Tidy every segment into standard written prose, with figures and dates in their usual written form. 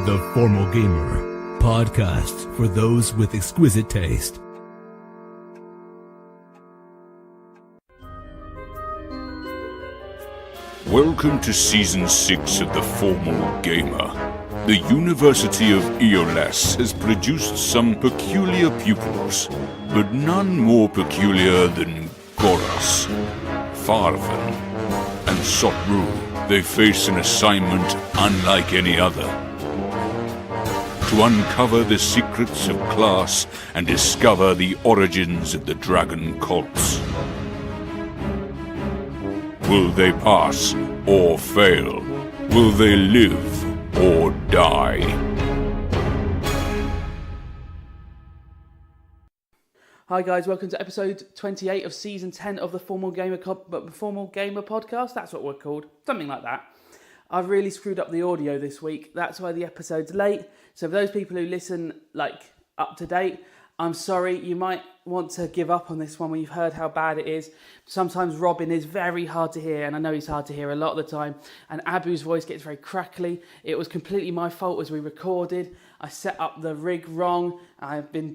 The Formal Gamer, podcast for those with exquisite taste. Welcome to Season 6 of The Formal Gamer. The University of Eolas has produced some peculiar pupils, but none more peculiar than Goros, Farven, and Sotru. They face an assignment unlike any other: to uncover the secrets of class and discover the origins of the dragon cults. Will they pass or fail? Will they live or die? Hi guys, welcome to episode 28 of season 10 of the Formal Gamer podcast. That's what we're called, something like that. I've really screwed up the audio this week. That's why the episode's late. So for those people who listen up to date, I'm sorry. You might want to give up on this one when you've heard how bad it is. Sometimes Robin is very hard to hear, and I know he's hard to hear a lot of the time. And Abu's voice gets very crackly. It was completely my fault as we recorded. I set up the rig wrong. I've done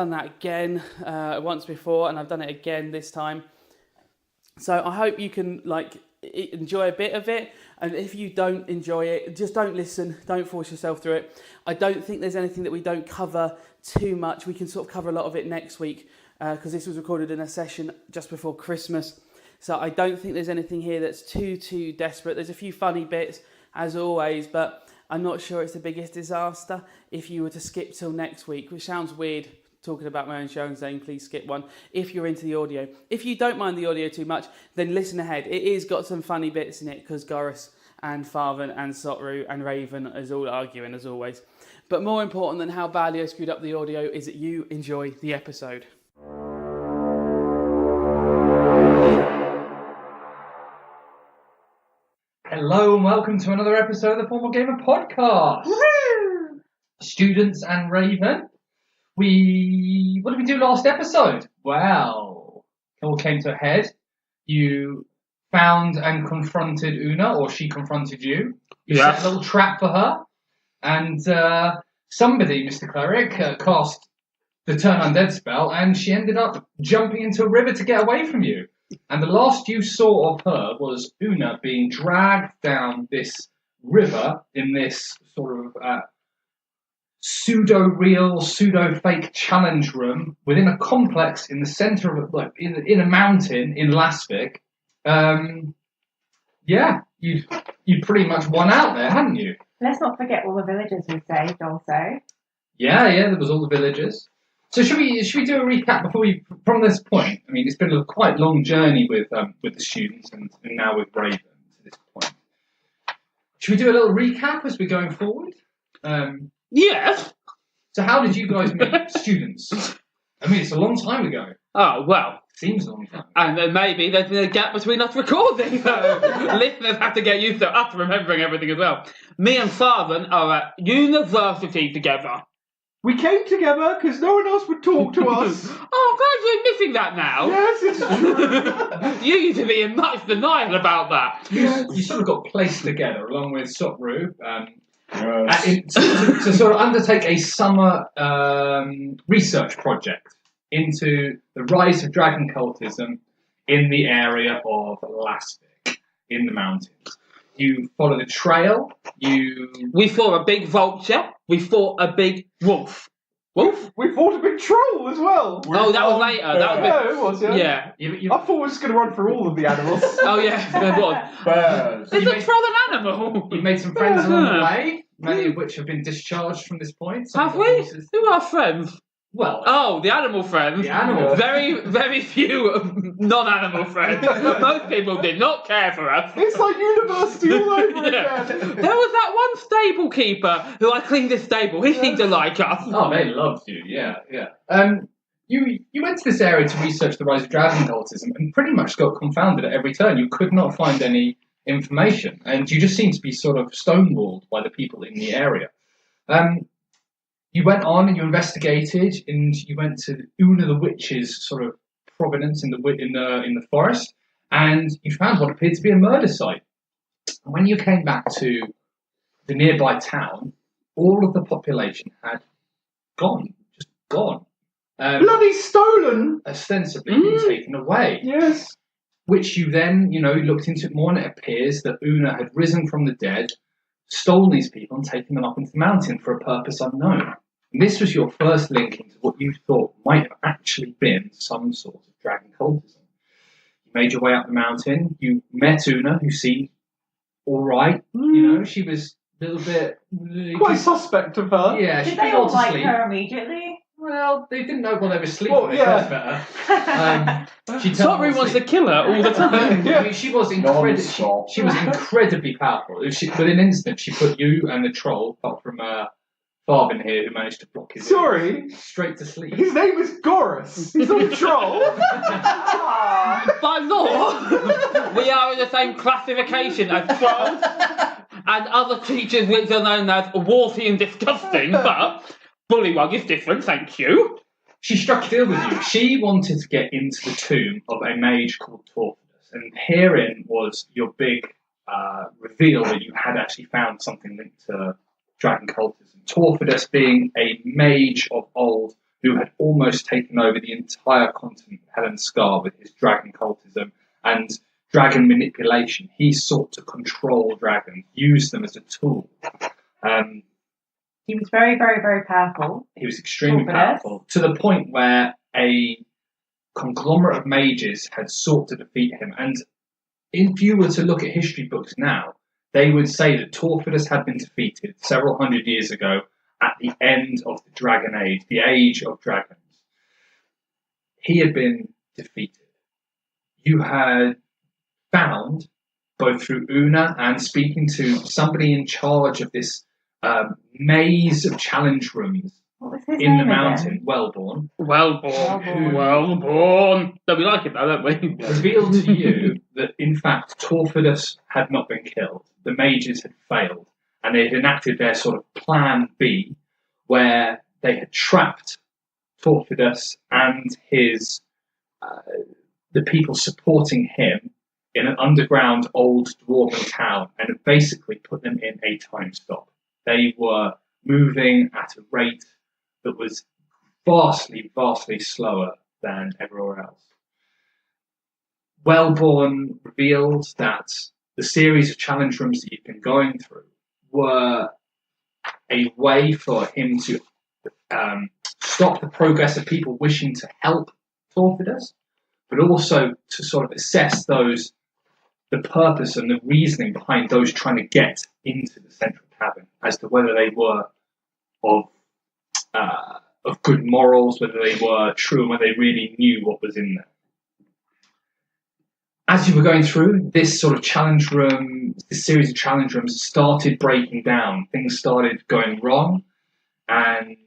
that again once before, and I've done it again this time. So I hope you can enjoy a bit of it, and if you don't enjoy it, just don't listen, don't force yourself through it. I don't think there's anything that we don't cover too much. We can sort of cover a lot of it next week because this was recorded in a session just before Christmas, so I don't think there's anything here that's too desperate. There's a few funny bits as always, but I'm not sure it's the biggest disaster if you were to skip till next week, which sounds weird talking about my own show and saying please skip one if you're into the audio. If you don't mind the audio too much, then listen ahead. It is got some funny bits in it because Goros and Farven and Sotru and Raven is all arguing as always. But more important than how badly I screwed up the audio is that you enjoy the episode. Hello and welcome to another episode of the Formal Gamer podcast. Woo-hoo! Students and Raven. What did we do last episode? Well, it all came to a head. You found and confronted Una, or she confronted you. You set a little trap for her. And somebody, Mr. Cleric, cast the Turn Undead spell, and she ended up jumping into a river to get away from you. And the last you saw of her was Una being dragged down this river in this sort of pseudo-real, pseudo-fake challenge room within a complex in the centre of in a mountain in Lasvik. You pretty much won out there, hadn't you? Let's not forget all the villagers we saved also. Yeah, there was all the villagers. So should we do a recap before from this point? I mean, it's been a quite long journey with the students and now with Raven to this point. Should we do a little recap as we're going forward? Yes. So how did you guys meet students? I mean, it's a long time ago. Oh, well. Seems a long time. And then maybe there's been a gap between us recording. Listeners have to get used to us remembering everything as well. Me and Farven are at university together. We came together because no one else would talk to us. Oh, glad you're missing that now. Yes, it's true. You used to be in much denial about that. You sort of got placed together along with Sotru to sort of undertake a summer research project into the rise of dragon cultism in the area of Lasvik, in the mountains. You followed a trail. We fought a big vulture. We fought a big wolf. Wolf? We fought a big troll as well. Oh, that was later. It was, yeah. Yeah. I thought we were just going to run through all of the animals. Oh, yeah. There was. Birds. Is a troll an animal? You've made some friends along the way, many of which have been discharged from this point. Have we? Who are friends? Well, the animal friends. The animal. Very, very few non-animal friends. Most people did not care for us. It's like university all over again. There was that one stable keeper who I cleaned his stable. He seemed to like us. Oh, they loved you. Yeah. You went to this area to research the rise of dragon cultism and pretty much got confounded at every turn. You could not find any information, and you just seemed to be sort of stonewalled by the people in the area. You went on and you investigated, and you went to Una the Witch's sort of provenance in the forest, and you found what appeared to be a murder site. And when you came back to the nearby town, all of the population had gone, just gone. Bloody stolen! Ostensibly been taken away. Yes. Which you then, looked into it more, and it appears that Una had risen from the dead, stolen these people, and taken them up into the mountain for a purpose unknown. And this was your first link into what you thought might have actually been some sort of dragon cultism. You made your way up the mountain. You met Una, who seemed all right. She was a little bit... Quite suspect of her. Yeah, she Did they fell all to like sleep. her immediately? Well, they didn't know while they were sleeping. Well, They yeah. first met her. She Sorry wants to kill her all the time. I mean, she was incredibly powerful. Within an instant, she put you and the troll, apart from Farven here, who managed to block his Sorry. ears, straight to sleep. His name is Gorus. He's not a troll. By law, we are in the same classification as trolls and other creatures which are known as warty and disgusting, but bullywug is different, thank you. She struck a deal with you. She wanted to get into the tomb of a mage called Torfidus, and herein was your big reveal that you had actually found something linked to dragon cultism. Torfidus being a mage of old who had almost taken over the entire continent of Helen Scar with his dragon cultism and dragon manipulation. He sought to control dragons, use them as a tool. He was very, very, very powerful. He was extremely Torfidus. powerful, to the point where a conglomerate of mages had sought to defeat him. And if you were to look at history books now, they would say that Torfidus had been defeated several hundred years ago at the end of the Dragon Age, the Age of Dragons. He had been defeated. You had found, both through Una and speaking to somebody in charge of this maze of challenge rooms What was his in the name mountain, again? Wellborn, Well-born. Don't we like it though, don't we? revealed to you that, in fact, Torfidus had not been killed. The mages had failed, and they had enacted their sort of plan B, where they had trapped Torfidus and his the people supporting him in an underground old dwarven town, and had basically put them in a time stop. They were moving at a rate that was vastly, vastly slower than everywhere else. Wellborn revealed that the series of challenge rooms that you've been going through were a way for him to stop the progress of people wishing to help Torfidus, but also to sort of assess the purpose and the reasoning behind those trying to get into the central cabin, as to whether they were of good morals, whether they were true, and whether they really knew what was in there. As you were going through, this sort of challenge room, this series of challenge rooms started breaking down. Things started going wrong, and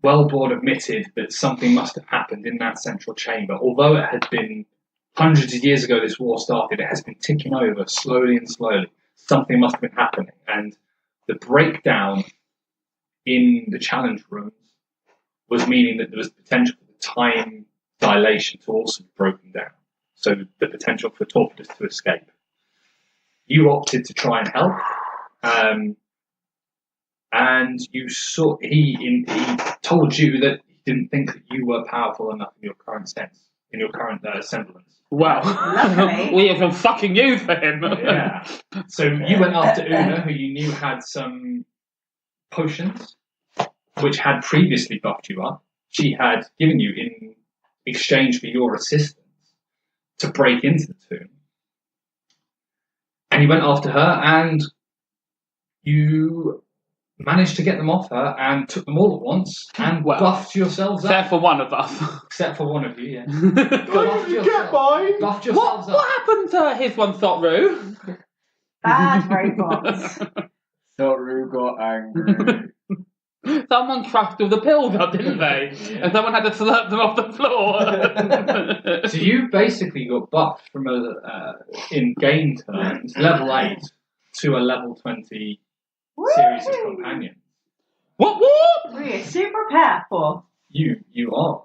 Wellborn admitted that something must have happened in that central chamber. Although it had been hundreds of years ago this war started, it has been ticking over slowly and slowly. Something must have been happening, and the breakdown in the challenge rooms was meaning that there was potential for the time dilation to also be broken down, so the potential for Torfidus to escape. You opted to try and help, and he told you that he didn't think that you were powerful enough in your current semblance. Well, Lovely. we have some fucking use for him. Yeah. So you went after Una, who you knew had some potions, which had previously buffed you up. She had given you in exchange for your assistance to break into the tomb. And you went after her, and you managed to get them off her and took them all at once and buffed yourselves up. Except for one of us. Except for one of you, yeah. Why did you get mine? Buffed yourselves up. What happened to his one, Thotru? Bad robots. Soru got angry. Someone crushed all the pills up, didn't they? And someone had to slurp them off the floor. So you basically got buffed from in game terms, level 8 to a level 20 series of companions. What? We are super powerful. You are.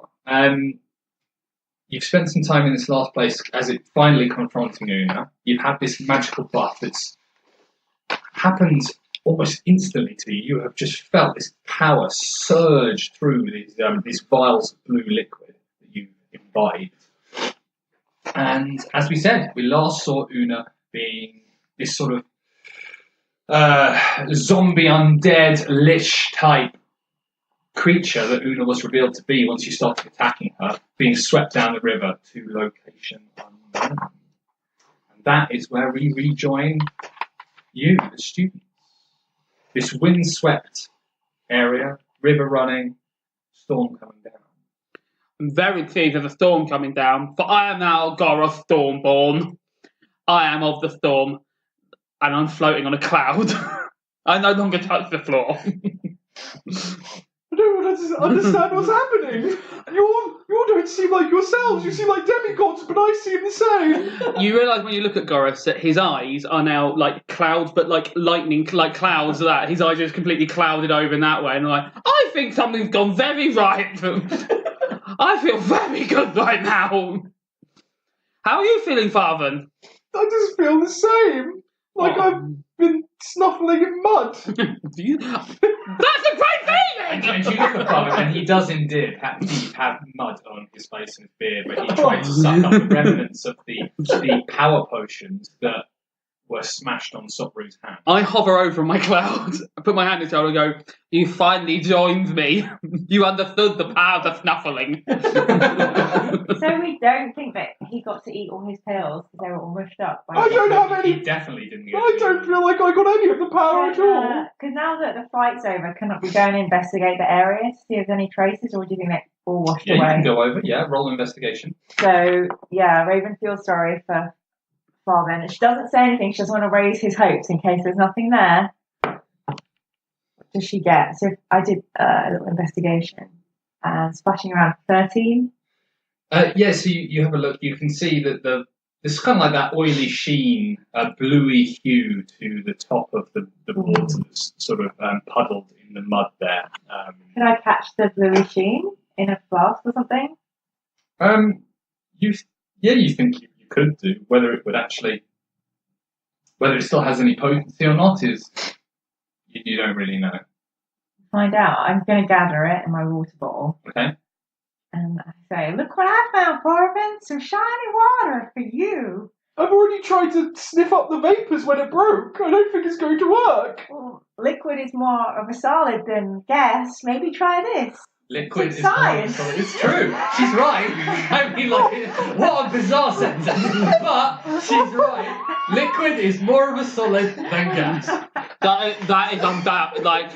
You've spent some time in this last place as it finally confronting Una. You've had this magical buff that's happened almost instantly to you, you have just felt this power surge through these vials of blue liquid that you imbibed. And as we said, we last saw Una being this sort of zombie undead lich type creature that Una was revealed to be once you started attacking her, being swept down the river to location unknown. And that is where we rejoin you, the students. This windswept area, river running, storm coming down. I'm very pleased there's a storm coming down, for I am now Goroth Stormborn. I am of the storm, and I'm floating on a cloud. I no longer touch the floor. I don't understand what's happening. You don't seem like yourselves. You seem like demigods, but I seem the same. You realise when you look at Goroth that his eyes are now like clouds, but like lightning, like clouds. That his eyes are just completely clouded over in that way, and I'm like, I think something's gone very right. I feel very good right now. How are you feeling, Farven? I just feel the same. Like I've been snuffling in mud. That's a great feeling! And you look at Farven, and he does indeed have mud on his face and his beard, but he tried to suck up the remnants of the power potions that were smashed on Sotru's hand. I hover over my cloud, I put my hand in his shoulder and go, you finally joined me. You understood the power of snuffling. So we don't think that he got to eat all his pills because they were all mushed up. I don't have any. He definitely didn't get I don't feel like I got any of the power at all. Because now that the fight's over, can we go and investigate the area to see if there's any traces, or do you think they're all washed Yeah, away? you can go over. Yeah, roll investigation. So, yeah, Raven feels sorry for Farven. She doesn't say anything. She doesn't want to raise his hopes in case there's nothing there. What does she get? So I did a little investigation and splashing around 13. Yeah, so you have a look. You can see that there's kind of like that oily sheen, bluey hue to the top of the water that's sort of puddled in the mud there. Can I catch the bluey sheen in a flask or something? You think you could do. Whether it still has any potency or not is you don't really know. Find out. I'm going to gather it in my water bottle. Okay. And I say, look what I found, Farven. Some shiny water for you. I've already tried to sniff up the vapours when it broke. I don't think it's going to work. Well, liquid is more of a solid than gas. Maybe try this. Liquid It's is science. more solid. It's true. She's right. I mean, like, what a bizarre sentence. But she's right. Liquid is more of a solid than gas. That is undoubted. Like,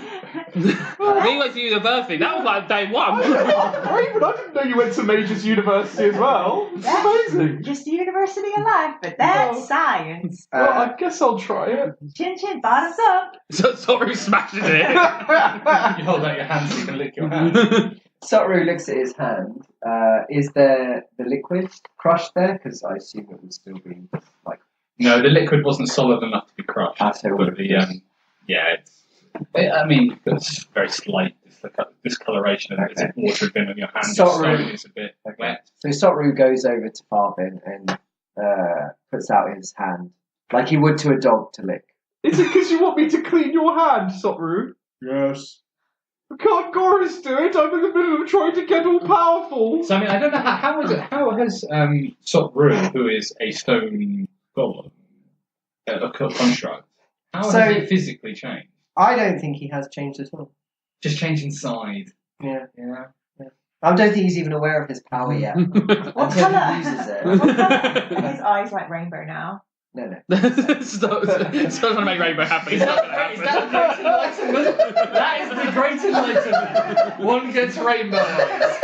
we went to university. That was like day one. Raven, I didn't know you went to Majors University as well. It's amazing. Just the University of Life, but that's Oh. science. Well, I guess I'll try it. Chin chin, bottoms up. So sorry, smashes it. You hold out your hand so you can lick your hand. Sotru looks at his hand. Is there the liquid crushed there? Because I assume it would still be like. No, the liquid wasn't solid enough to be crushed. So But it's very slight discoloration of Okay. the water had been on your hand. Sorry. Stone is a bit wet. So Sotru goes over to Farven and puts out his hand like he would to a dog to lick. Is it because you want me to clean your hand, Sotru? Yes. Can't Goris do it? I'm in the middle of trying to get all powerful. So I mean, I don't know how has Sotru, who is a stone golem, a construct, how So- has he physically changed? I don't think he has changed at all. Just changed inside. Yeah. Yeah. I don't think he's even aware of his power yet. What Until colour? he uses it. What colour? His eyes like rainbow now. No. Stop trying to make Rainbow happy. Is that the great enlightenment? That is the great enlightenment. One gets rainbow eyes.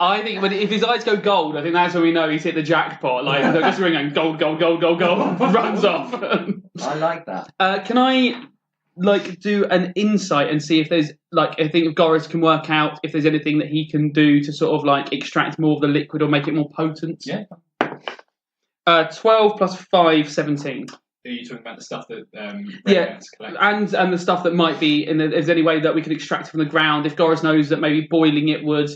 I think if his eyes go gold, I think that's when we know he's hit the jackpot. Like they're just ringing gold, gold, gold, gold, gold, runs off. I like that. Can I do an insight and see if there's I think if Goris can work out if there's anything that he can do to sort of extract more of the liquid or make it more potent? Yeah. 12 plus 5, 17. Are you talking about the stuff that Yeah, Raven's collected? and the stuff that might be if there's any way that we can extract it from the ground. If Goris knows that maybe boiling it would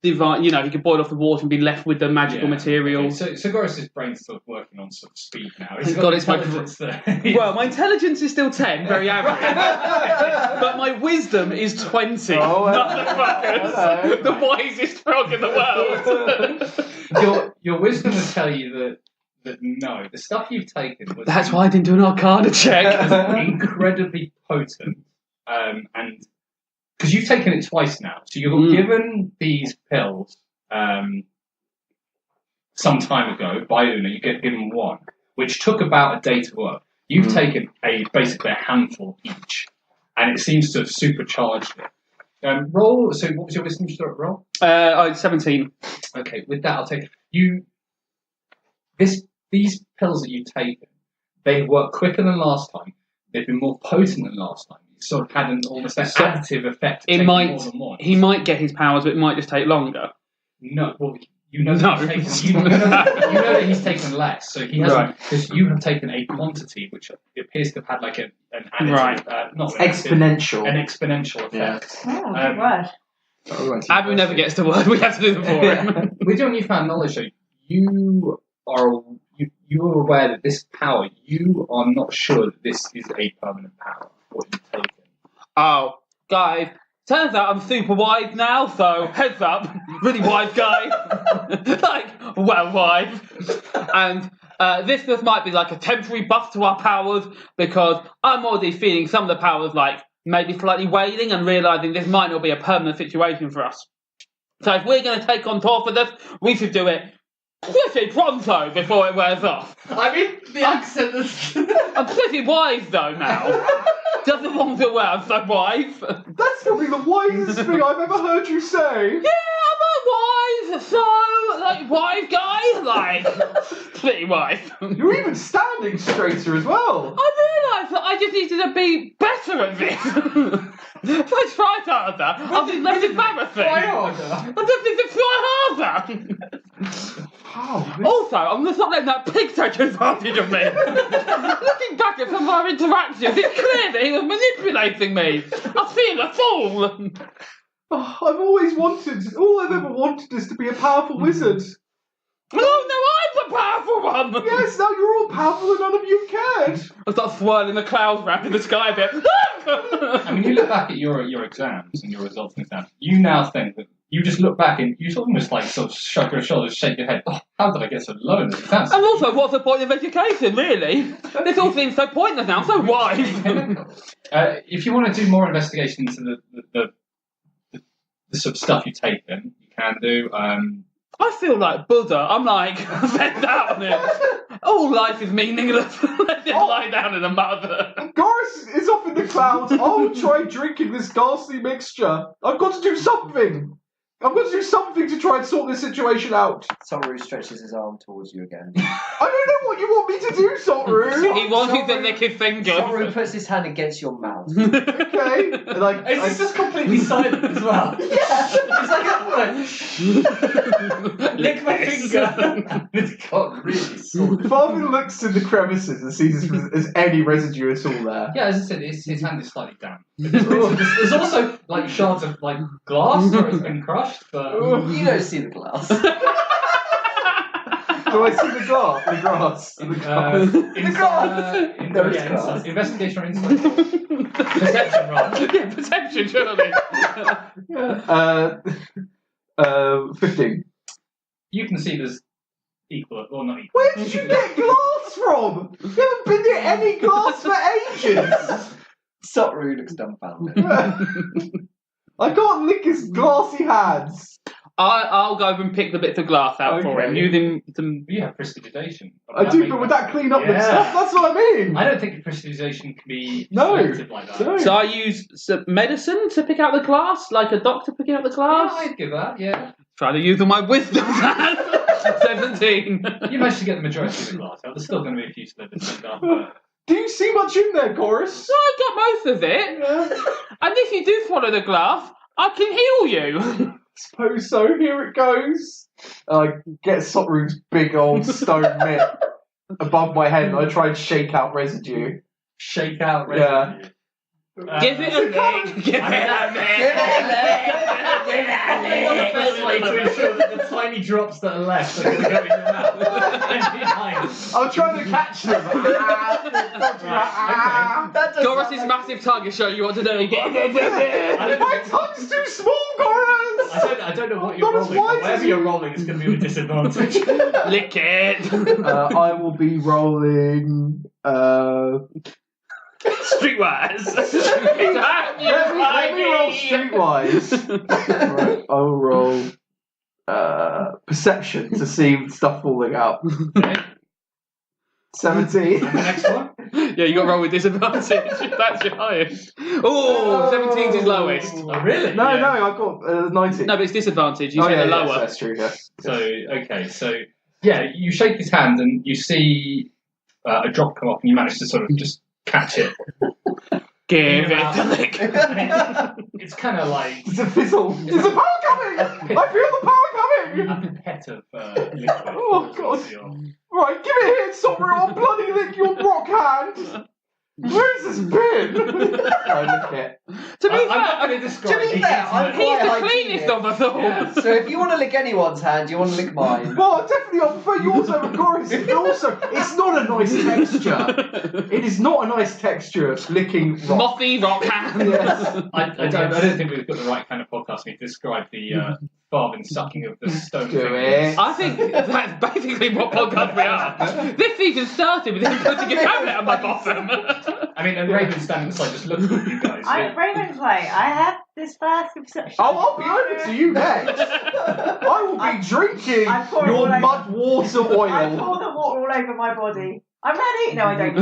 divine. You know, he could boil off the water and be left with the magical material. Okay, so Goris's brain's sort of working on sort of speed now. Thank God it's my intelligence there. Well, my intelligence is still 10, very average. But my wisdom is 20. Motherfuckers. The wisest frog in the world. Your wisdom would tell you that no, the stuff you've taken was That's why I didn't do an Arcana check. incredibly potent, and because you've taken it twice now, so you were given these pills some time ago by Una. You get given one, which took about a day to work. You've taken basically a handful each, and it seems to have supercharged it. Roll. So, what was your wisdom roll? 17. Okay, with that, I'll take you. These pills that you've taken, they work quicker than last time. They've been more potent than last time. You sort of had an almost additive effect. It might. More than one. He might get his powers, but it might just take longer. No, well, you know that you know that he's taken less, so he hasn't. Because you have taken a quantity which appears to have had like an additive, not exponential, an exponential effect. Oh, good word. Abu never gets the word. We have to do them for him. With your newfound knowledge, though, you are aware that this power, you are not sure that this is a permanent power. What you've taken. Oh, guys. Turns out I'm super wise now, so heads up, really wise guy. Like, well wise. And this just might be like a temporary buff to our powers, because I'm already feeling some of the powers like maybe slightly waning and realising this might not be a permanent situation for us. So if we're going to take on Thor for this, we should do it pretty pronto before it wears off. I mean, the accent is... I'm pretty wise though now. Doesn't want to wear, I'm so wise. That's probably the wisest thing I've ever heard you say. Yeah, I'm not wise, so, like, wise guy, like, pretty wise. You're even standing straighter as well. I realised that I just needed to be better at this. If I tried harder, I'll be less embarrassing. Try harder? I just need to try harder. Also, I'm just not letting that pig take advantage of me. Looking back at some of our interactions, it's clear that he was manipulating me. I feel a fool. Oh, all I've ever wanted is to be a powerful wizard. Oh no, I'm the powerful one! Yes, now you're all powerful and none of you cared. I start swirling the clouds around in the sky a bit. I mean, you look back at your exams and your results in exams, you now think that you just look back and you almost like sort of shrug your shoulders, shake your head, oh, how did I get so low in the exams? And also, what's the point of education, really? This all seems so pointless now, so wise. If you want to do more investigation into the sort of stuff you've taken, you can do. I feel like Buddha. I'm like, bent out on it. All life is meaningless. Let it lie down in the mud. Goris is off in the clouds. I'll try drinking this ghastly mixture. I've got to do something. I've got to do something to try and sort this situation out. Soru stretches his arm towards you again. I don't know what you want me to do, Soru. He wants you to lick his finger. Soru puts his hand against your mouth. Okay. And It's just completely silent as well. Yeah. It's like, lick my finger. It's got really sore. Farven looks in the crevices and sees if there's any residue at all there. Yeah, as I said, his hand is slightly damp. There's also like shards of like glass where it's been crushed, but You don't see the glass. Do I see the glass? The grass? The grass? Inside. Investigation or insight? Perception, rather. Yeah, perception, surely. 15. You can see there's equal or not equal. Where did you get glass from? You haven't been near any glass for ages. Soru looks dumbfounded. I can't lick his glassy hands. I'll go and pick the bits of glass out for him, using some... You have prestidigitation. I do, but would that clean up the stuff? That's what I mean. I don't think prestidigitation can be selective like that. No. So I use some medicine to pick out the glass, like a doctor picking out the glass? Yeah, I'd give that, yeah. Try to use all my wisdom. 17. You managed to get the majority of the glass out. There's still going to be a few slivers left up, but... Do you see much in there, Chorus? So I got most of it. Yeah. And if you do swallow the glass, I can heal you. Suppose so. Here it goes. I get Soru's big old stone mitt above my head and I try and shake out residue. Shake out residue? Give it a lick. Give it a lick. The best way to ensure that the tiny drops that are left are going to go in your mouth. I'm trying to catch them. Goros's massive tongue is showing you what to do. My tongue's too small, Goros! I don't know what you're Not as rolling, wide but whatever as you're you. rolling is going to be with disadvantage. Lick it. I will be rolling. Streetwise. Let me roll streetwise. Right, I'll roll perception to see stuff falling out. Okay. 17. And the next one? Yeah, you got to roll with disadvantage. That's your highest. Oh, 17's his lowest. Oh, really? No, Yeah. no, I got 19. No, but it's disadvantage. You Oh, say yeah, the yes, lower. that's true, yeah. So, yeah, you shake his hand and you see a drop come off and you manage to sort of just catch it. Give it a lick. It's kind of like It's a fizzle. There's a power coming! I feel the power coming! a pipette of liquid. Oh, God. Right, give it here, Sombra. I'll bloody lick your rock hand. Where's this bin? I lick it. To be I'm fair, not going to describe To be the fair, I'm intimate- he's the quite cleanest hygienic. of us all. Yeah. So if you want to lick anyone's hand, you want to lick mine. Well, definitely I prefer yours over Goris, but also, it's not a nice texture. It is not a nice texture, licking rock. Mothy rock hand. Yes. I don't think we've got the right kind of podcast to describe the Farven sucking of the stone Do fingers. it. I think that's basically what podcast we are. This season started with him putting a tablet on my bottom. I mean, and Raven's standing aside just looking at you guys. Raven's way. I have this flask of perception. Oh, I'll be over to you next. I will be drinking I pour it your all over. mud water I pour oil. the water all over my body. I'm ready. No, I don't.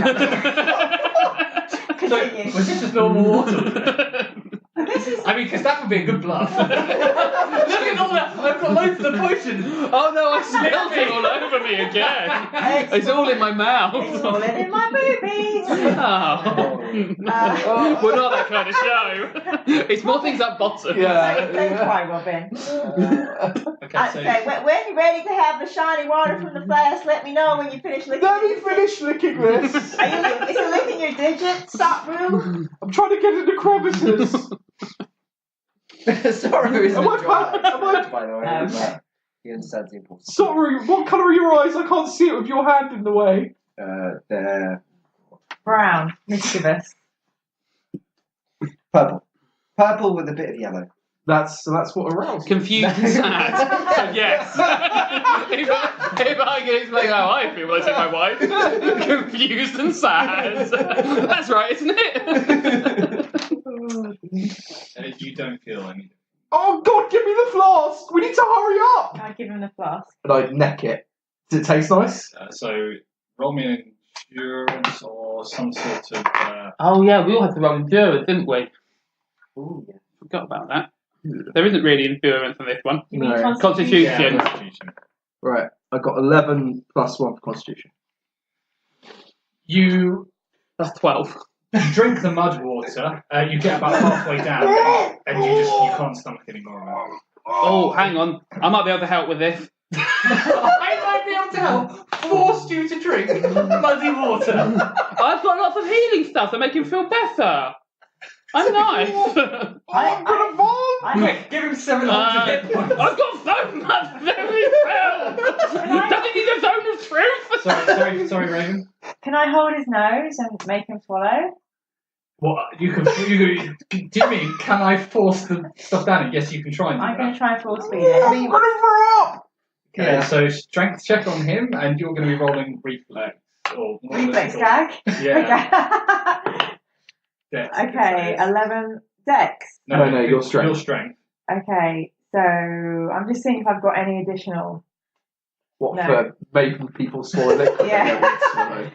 Continue. Was this just normal water? This is. I mean, because that would be a good bluff. Look at all that! I've got loads of the potion! Oh no, I spilled it all over me again. It's all in my mouth. It's falling in my boobies. Oh. We're not that kind of show. It's more things at bottom. Don't cry, Robin. Okay, so Okay, when you're ready to have the shiny water from the flask, let me know when you finish licking. Let me finish licking this. Is it licking your digits, Sopru? I'm trying to get into crevices. Sorry, isn't Am I enjoying back? Am I- that, by the way. Okay. He understands the importance. Sorry, what colour are your eyes? I can't see it with your hand in the way. They're Brown, mischievous. purple. Purple with a bit of yellow. That's what aroused. Confused and sad. So yes. if I can explain how I feel when I see my wife, confused and sad. That's right, isn't it? you don't feel anything. Oh God, give me the flask! We need to hurry up! I give him the flask. And I neck it. Does it taste nice? So, roll me an endurance or some sort of. Oh yeah, we all had to roll endurance, didn't we? Ooh, yeah. Forgot about that. There isn't really endurance on this one. You mean No. Constitution. Yeah, constitution. Right, I got 11 plus 1 for Constitution. You That's 12. drink the mud water, you get about halfway down, and you can't stomach any more of it. Oh, hang on. I might be able to help with this. I might be able to help. Forced you to drink muddy water. I've got lots of healing stuff that make him feel better. I'm nice. I'm gonna vom! Quick, give him 700 hit points. I've got so much very well. Doesn't he the zone of truth? Sorry, Raven. Can I hold his nose and make him swallow? What you do you mean? Can I force the stuff down? And yes, you can try and do I'm going to that. try and force feed it. I'm gonna throw up! Okay, Yeah. so strength check on him, and you're going to be rolling reflex or Reflex gag? Yeah. Dex, Okay, 11 dex. No, your strength. Your strength. Okay, so I'm just seeing if I've got any additional. What, No. for making people swallow liquid? Yeah. They won't swallow.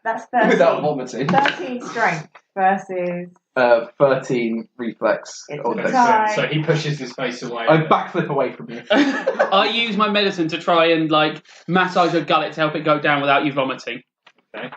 That's 13. Without vomiting. 13 strength versus. 13 reflex. It's Oh, a no. tie. So he pushes his face away. I backflip away from you. I use my medicine to try and massage your gullet to help it go down without you vomiting. Okay.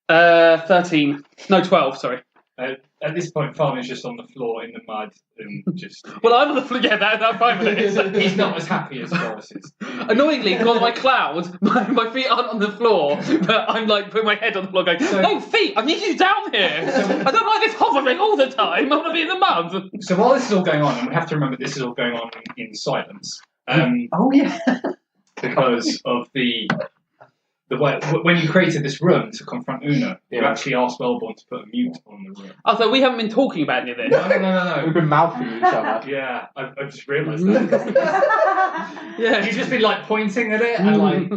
13. No, 12, sorry. At this point, Farven's just on the floor in the mud and just. Well, I'm on the floor. Yeah, I'm fine with it. He's not as happy as Boris is. Annoyingly, because my cloud, my feet aren't on the floor, but I'm like putting my head on the floor going, "Oh, feet, I need you down here. I don't like this hovering all the time. I want to be in the mud." So while this is all going on, and we have to remember this is all going on in silence. Oh yeah. Because of the way when you created this room to confront Una, you actually asked Wellborn to put a mute on the room. Oh, so we haven't been talking about any of this. No. We've been mouthing each other. Yeah, I've just realised that. Yeah, You've just been like pointing at it and like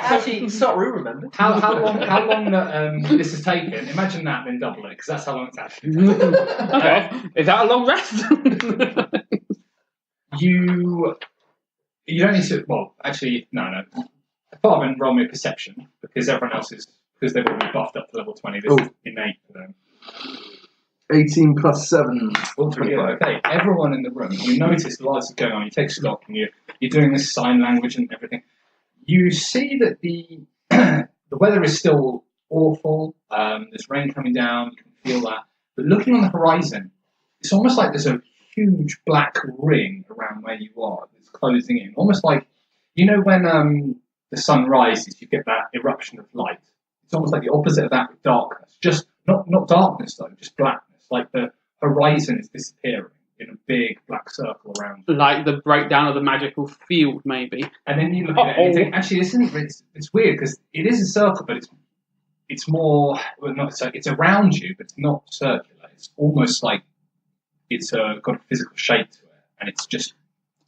Actually, it's not room, remember? how long that this has taken? Imagine that, then double it because that's how long it's actually taken. okay. Is that a long rest? You don't need to. Well, actually, no. Farven, roll me a perception because everyone else is because they've already buffed up to level 20. This is innate for them. 18 plus 7. All three. Okay, everyone in the room. You notice the lights are going on. You take stock and you're doing this sign language and everything. You see that the the weather is still awful. There's rain coming down. You can feel that. But looking on the horizon, it's almost like there's a huge black ring around where you are. It's closing in, almost like when the sun rises, you get that eruption of light. It's almost like the opposite of that with darkness. Just not darkness though, just blackness. Like the horizon is disappearing in a big black circle around you. Like the breakdown of the magical field, maybe. And then you look at it and you think, actually, this isn't. It's weird because it is a circle, but it's more. Well, not so. It's around you, but it's not circular. It's almost like it's got a physical shape to it, and it's just.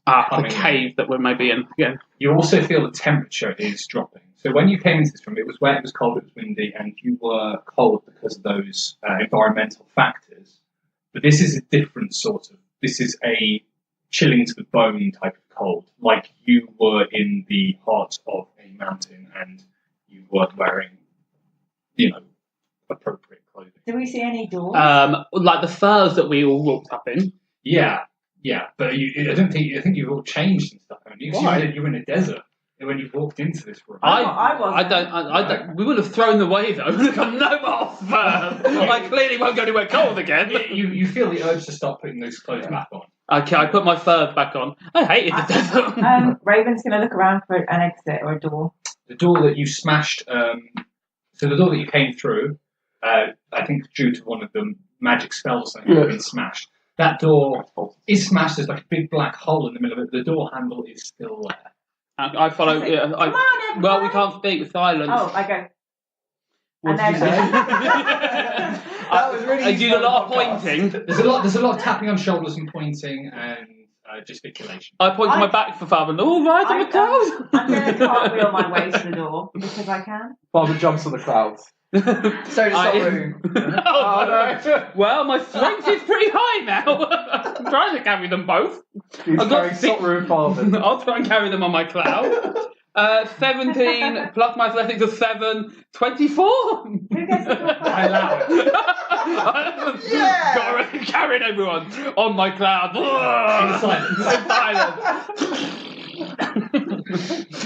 The cave that we're maybe in again. You also feel the temperature is dropping. So when you came into this room, it was wet, it was cold, it was windy, and you were cold because of those environmental factors. But this is a different sort of. This is a chilling to the bone type of cold, like you were in the heart of a mountain and you were wearing, appropriate clothing. Do we see any doors? Like the furs that we all walked up in. Yeah, but I think you've all changed and stuff, haven't you? 'Cause you're in a desert when you walked into this room. I wasn't. I don't. We would have thrown them away though. We've got no more fur. I clearly won't go anywhere cold again. You feel the urge to start putting those clothes back on. Okay, I put my fur back on. I hated the desert. Raven's going to look around for an exit or a door. The door that you smashed. So the door that you came through, I think due to one of the magic spells that had been smashed. That door is smashed. There's like a big black hole in the middle of it. The door handle is still there. I follow. Come on, everyone. Well, we can't speak with silence. Oh, I go. What and did then you say? That was really I did a lot of pointing. There's a lot of tapping on shoulders and pointing and gesticulation. I point to my back for Farven. All right, I'm a cloud. I'm going to cartwheel my way to the door because I can. Farven jumps on the clouds. So does that room. No. Well, my strength is pretty high now. I'm trying to carry them both. He's I've got carrying Sotru and Farven. I'll try and carry them on my cloud. 17 plus my athletics of 7, 24. Who gets the door? I allow it. Got carrying everyone on my cloud.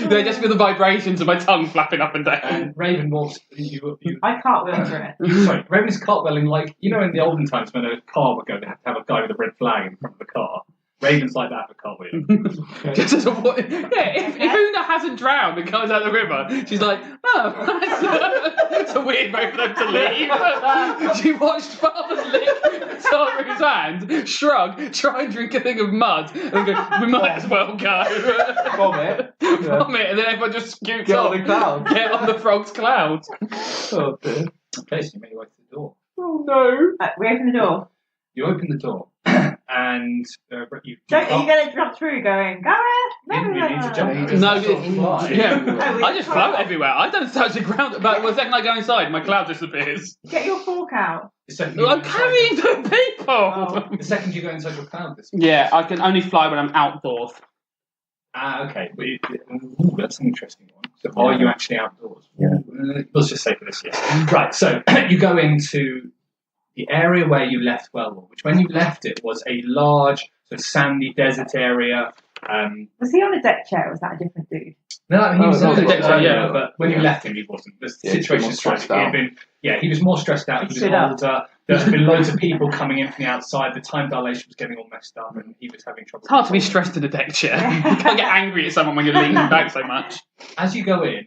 They just feel the vibrations of my tongue flapping up and down. And Raven walks. I cartwheel through it. Sorry, Raven's cartwheeling like in the olden times when a car would go, they have to have a guy with a red flag in front of the car. Raven's like that for cartwheeling. Just as if Una hasn't drowned and comes out of the river, she's like, it's a weird way for them to leave. She watched Father lick Saru's hand, shrug, try and drink a thing of mud, and go, we might as well go. Vomit. Vomit, and then everyone just scoots Get off. on the cloud. Get on the frog's cloud. Oh dear. Okay, so you make your way to the door. Oh no. We open the door. You open the door, and you. Are you going to drop through going, go You need to jump. No, fly. I just float everywhere. I don't touch the ground. But the second I go inside, my cloud disappears. Get your fork out. I'm carrying the people. Oh. The second you go inside your cloud, this. Yeah, I can only fly when I'm outdoors. Okay. That's an interesting one. So, are you actually outdoors? Yeah. Let's just say for this, yes. Right. So you go into the area where you left Wellwall, which when you left it was a large, sort of sandy desert area. Was he on a deck chair or was that a different dude? No, he was no, a bit no, yeah, but when you left him, he wasn't. The Yeah, situation he was more was stressed tragic. out. He was more stressed out. He was Stood up. older. There had been loads of people coming in from the outside. The time dilation was getting all messed up, and he was having trouble. It's hard to be controlling. stressed in a deck chair. You can't get angry at someone when you're leaning back so much. As you go in,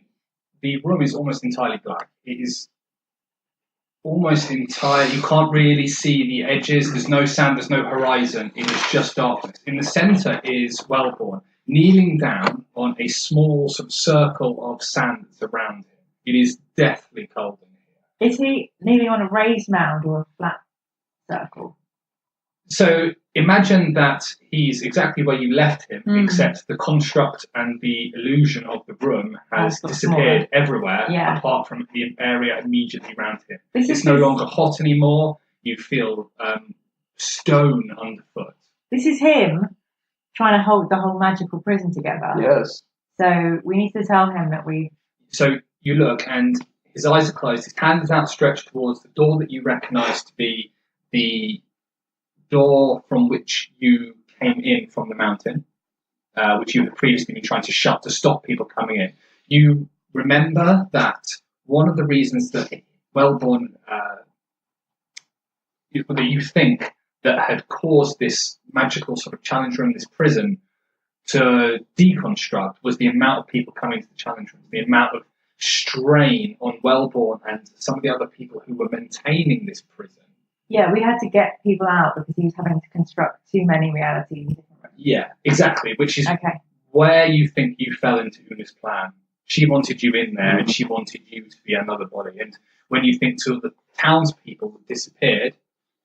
the room is almost entirely black. It is almost entirely. You can't really see the edges. There's no sand. There's no horizon. It is just darkness. In the centre is Wellborn, kneeling down on a small sort of circle of sand that's around him. It is deathly cold in here. Is he kneeling on a raised mound or a flat circle? So imagine that he's exactly where you left him, Mm. except the construct and the illusion of the room has That's disappeared everywhere, Yeah. apart from the area immediately around him. This It's is no his- longer hot anymore. You feel stone underfoot. This is him trying to hold the whole magical prison together. Yes. So we need to tell him that we. So you look, and his eyes are closed. His hand is outstretched towards the door that you recognise to be the door from which you came in from the mountain, which you had previously been trying to shut to stop people coming in. You remember that one of the reasons that Wellborn, that you think that had caused this magical sort of challenge room, this prison, to deconstruct was the amount of people coming to the challenge room, the amount of strain on Wellborn and some of the other people who were maintaining this prison. Yeah, we had to get people out because he was having to construct too many realities. in different ways. Yeah, exactly, which is Okay. where you think you fell into Una's plan. She wanted you in there, and she wanted you to be another body. And when you think two of the townspeople had disappeared,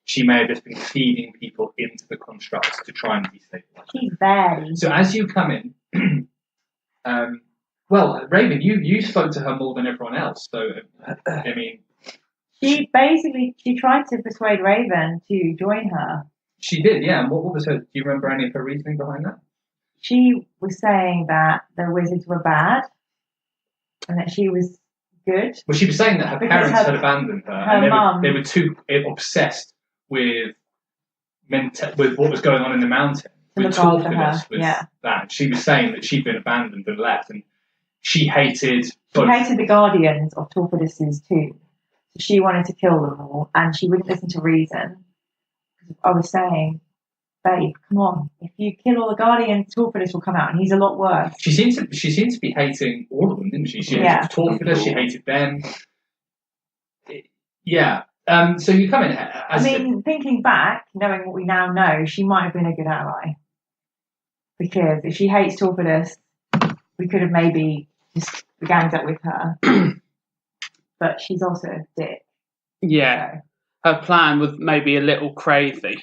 she may have just been feeding people into the constructs to try and destabilize. She's barely. So as you come in, well, Raven, you spoke to her more than everyone else. So I mean, She tried to persuade Raven to join her. she did, yeah. And what was her? Do you remember any of her reasoning behind that? She was saying that the wizards were bad and that she was good. Well, she was saying that her Because parents her- had abandoned her, her and mum- they were too obsessed with with what was going on in the mountain, To with look after her, Torfidus, with yeah. that. She was saying that she'd been abandoned and left, and she hated She both. hated the guardians of Torpidus's tomb. So she wanted to kill them all and she wouldn't listen to reason. I was saying, babe, come on. If you kill all the guardians, Torpidus will come out and he's a lot worse. She seemed to be hating all of them, didn't she? She Yeah. hated Torfidus, she hated them. Yeah. So you come in. I mean, thinking back, knowing what we now know, she might have been a good ally. Because if she hates Torpidus, we could have maybe just ganged up with her. But she's also a dick. Yeah, So. her plan was maybe a little crazy.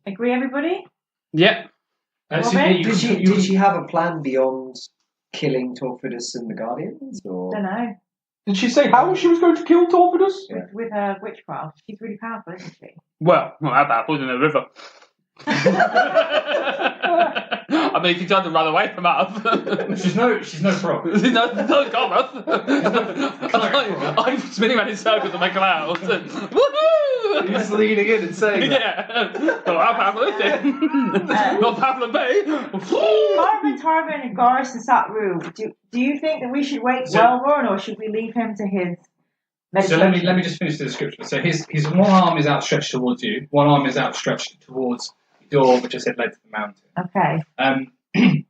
Agree, everybody? Yep. so Robin? you- Did she have a plan beyond killing Torfidus and the Guardians? Or Don't know. Did she say how she was going to kill Torpidus? Yeah. With her witchcraft, she's really powerful, isn't she? Well, not that bad. Put in the river. I mean, she tried to run away from us. she's no frog. no commas. I'm spinning around in circles to make them out. Woohoo! He's leaning in and saying that. Yeah. Well, how powerful is it? Not powerful than me. Farven, Tarvin, and Goris and Satru, do you think that we should wake So- Wellborn or should we leave him to his So meditation? let me just finish the description. So his one arm is outstretched towards you, one arm is outstretched towards the door which I said led to the mountain. Okay.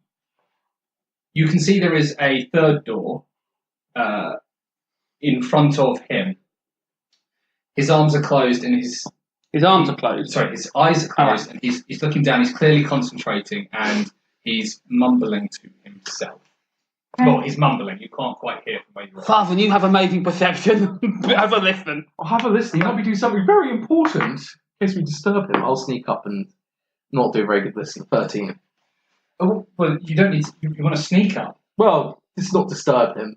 You can see there is a third door in front of him. His arms are closed and his arms are closed. Sorry, his eyes are closed and he's looking down. He's clearly concentrating and he's mumbling to himself. Well, he's mumbling. You can't quite hear from where you are. Farven, you have amazing perception. Have a listen. I'll have a listen. He might be doing something very important. In case we disturb him, I'll sneak up and not do a very good listen. 13. Oh, well, you don't need. You want to sneak up. Well, it's not disturb him.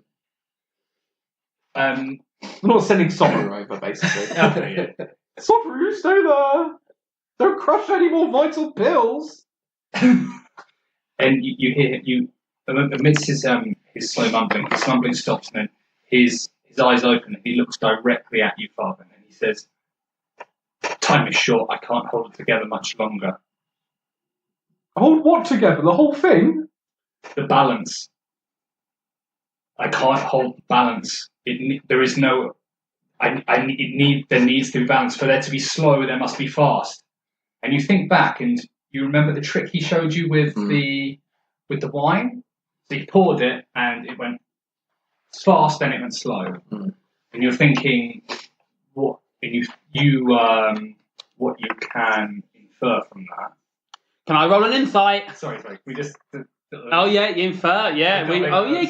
Um, We're not sending Sovereign over, basically. okay, yeah. Sovereign, stay there! Don't crush any more vital pills! And you hear you amidst his slow mumbling. His mumbling stops, and then his eyes open, and he looks directly at you, Farven, and he says, "Time is short. I can't hold it together much longer. Hold what together? The whole thing? The balance. I can't hold balance. There is no. There needs to be balance. For there to be slow, there must be fast. And you think back, and you remember the trick he showed you with the wine. So he poured it, and it went fast, then it went slow. And you're thinking, what what you can infer from that. Can I roll an insight? Sorry. We just. Oh yeah, you infer. Yeah, you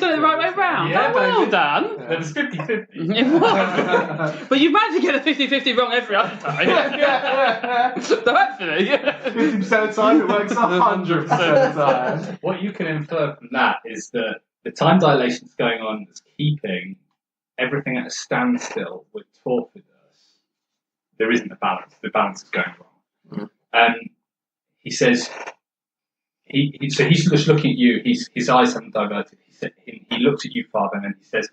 got it the right way round. Yeah, well done. There was 50-50. It was. But you managed to get a 50-50 wrong every other time. So actually, 50% of the time it works 100% of the time. What you can infer from that is that the time dilation that's going on is keeping everything at a standstill with Torfidus. There isn't a balance. The balance is going wrong. He says, so he's just looking at you. His eyes haven't diverted. He looks at you, Farven, and he says,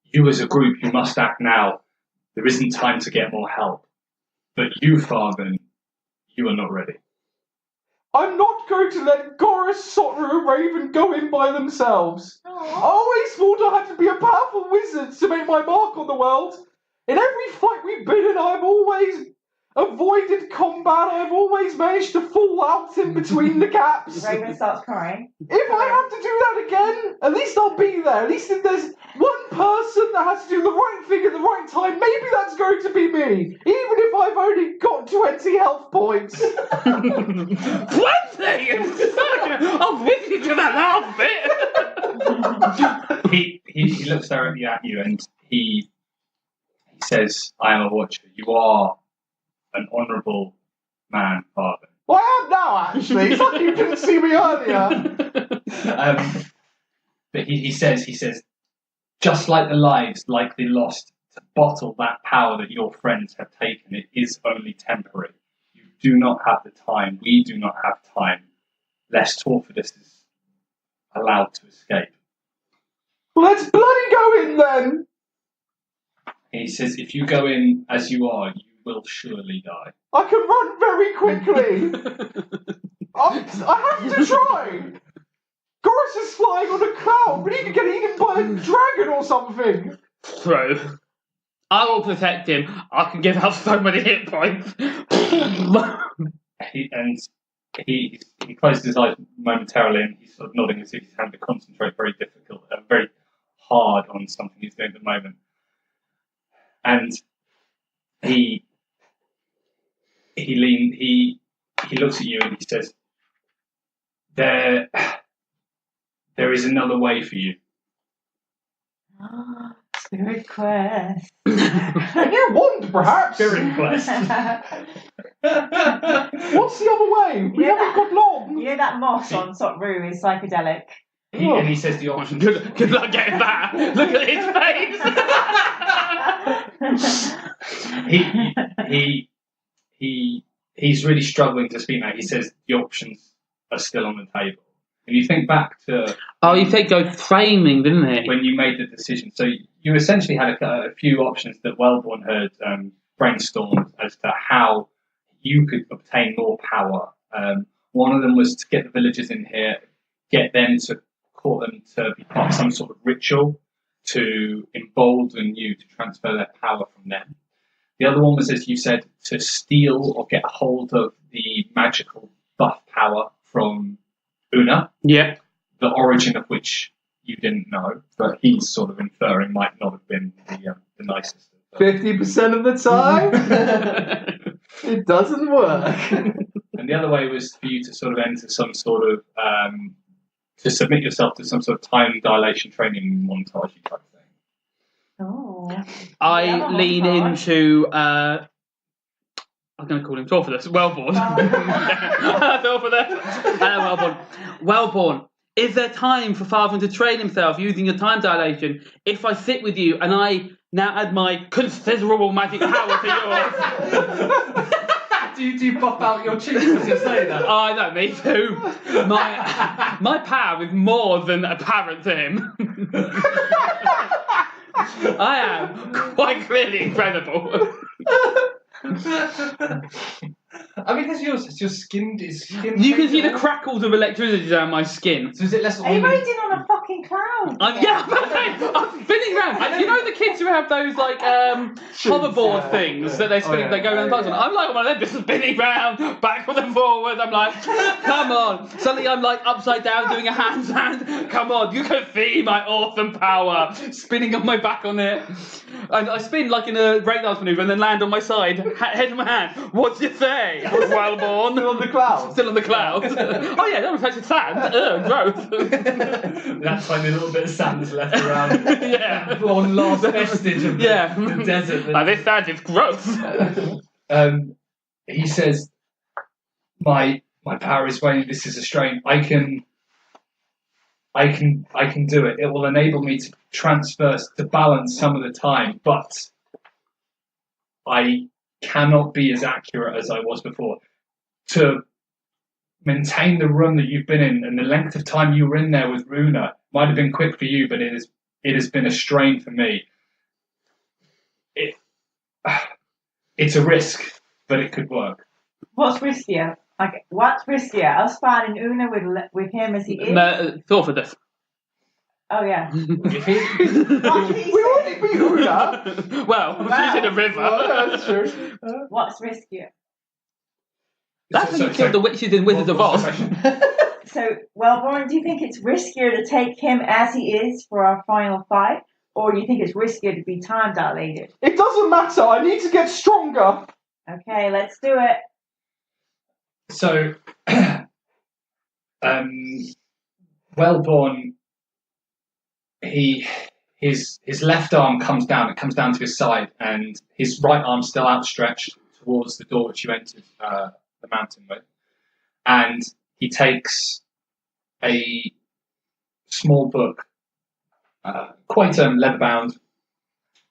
"You as a group, you must act now. There isn't time to get more help. But you, Farven, you are not ready." I'm not going to let Goris, Sotru, and Raven go in by themselves. I always thought I had to be a powerful wizard to make my mark on the world. In every fight we've been in, I've always avoided combat. I've always managed to fall out in between the gaps. Raven starts crying. If I have to do that again, at least I'll be there. At least if there's one person that has to do the right thing at the right time, maybe that's going to be me. Even if I've only got 20 health points. 20! I'm with you to that last bit. He looks directly at you and he says, "I am a watcher. You are an honourable man, Farven." Well, I am now, actually. It's like you didn't see me earlier. But he says, just like the lives likely lost, to bottle that power that your friends have taken, it is only temporary. You do not have the time. We do not have time, lest Torfidus is allowed to escape. Well, let's bloody go in then. He says, if you go in as you are, you will surely die. I can run very quickly. I have to try. Goris is flying on a cloud. We need to get eaten by a dragon or something. True. I will protect him. I can give out so many hit points. He closes his eyes momentarily and he's sort of nodding as if he's having to concentrate very hard on something he's doing at the moment. And he looks at you and he says, There is another way for you. Spirit quest. A new wand, perhaps. Spirit quest. What's the other way? We haven't got long. You know that moss on Sotru is psychedelic. And he says the option. Good luck getting that. Look at his face. He's really struggling to speak now. He says the options are still on the table. And you think back to... Oh, you said go framing, didn't he? When you made the decision. So you essentially had a few options that Wellborn had brainstormed as to how you could obtain more power. One of them was to get the villagers in here, get them to call them to be part of some sort of ritual to embolden you to transfer their power from them. The other one was, as you said, to steal or get hold of the magical buff power from Una. Yeah. The origin of which you didn't know, but he's sort of inferring might not have been the nicest. 50% of the time, it doesn't work. And the other way was for you to sort of enter some sort of to submit yourself to some sort of time dilation training montage type thing. Oh. I lean into. I'm going to call him Torfidus. Wellborn. Torfidus. Wellborn. Wellborn. Is there time for Farven to train himself using your time dilation? If I sit with you and I now add my considerable magic power to yours. Do you pop out your cheeks as you say that? Oh, no, me too. My power is more than apparent to him. I am quite clearly incredible. I mean, has your skin is skin. You can see the crackles of electricity down my skin. So is it less? Are you raiding on a fucking fucking cloud. I'm spinning around. You know the kids who have those like hoverboard things that they're spinning, they go around the button. I'm like one of them, just spinning round, backwards and forwards. I'm like, come on. Suddenly I'm like upside down doing a handstand. Come on, you can see my awesome power. Spinning on my back on it. And I spin like in a breakdance maneuver and then land on my side, head in my hand. What's you say? Wellborn. Still on the clouds. Still on the clouds. Oh yeah, that was actually sand. Growth. That's like a little bit of sand that's left around. Yeah. One last vestige of the desert. By this sand is gross. He says, my power is waning. This is a strain. I can do it. It will enable me to transverse, to balance some of the time, but I cannot be as accurate as I was before. To maintain the run that you've been in and the length of time you were in there with Runa might have been quick for you, but it has been a strain for me. It's a risk, but it could work. What's riskier? Like, what's riskier? Us fighting Una with him as he is? No, Thorfordus. Oh, yeah. If he, What did he We say? already beat Una. Well, she's in a river. Well, that's true. What's riskier? That's when you killed the witches in Wizards of Oz. So, Wellborn, do you think it's riskier to take him as he is for our final fight? Or do you think it's riskier to be time dilated? It doesn't matter. I need to get stronger. Okay, let's do it. So, Wellborn, his left arm comes down. It comes down to his side, and his right arm still outstretched towards the door which you entered the mountain with. And he takes a small book, quite leather-bound,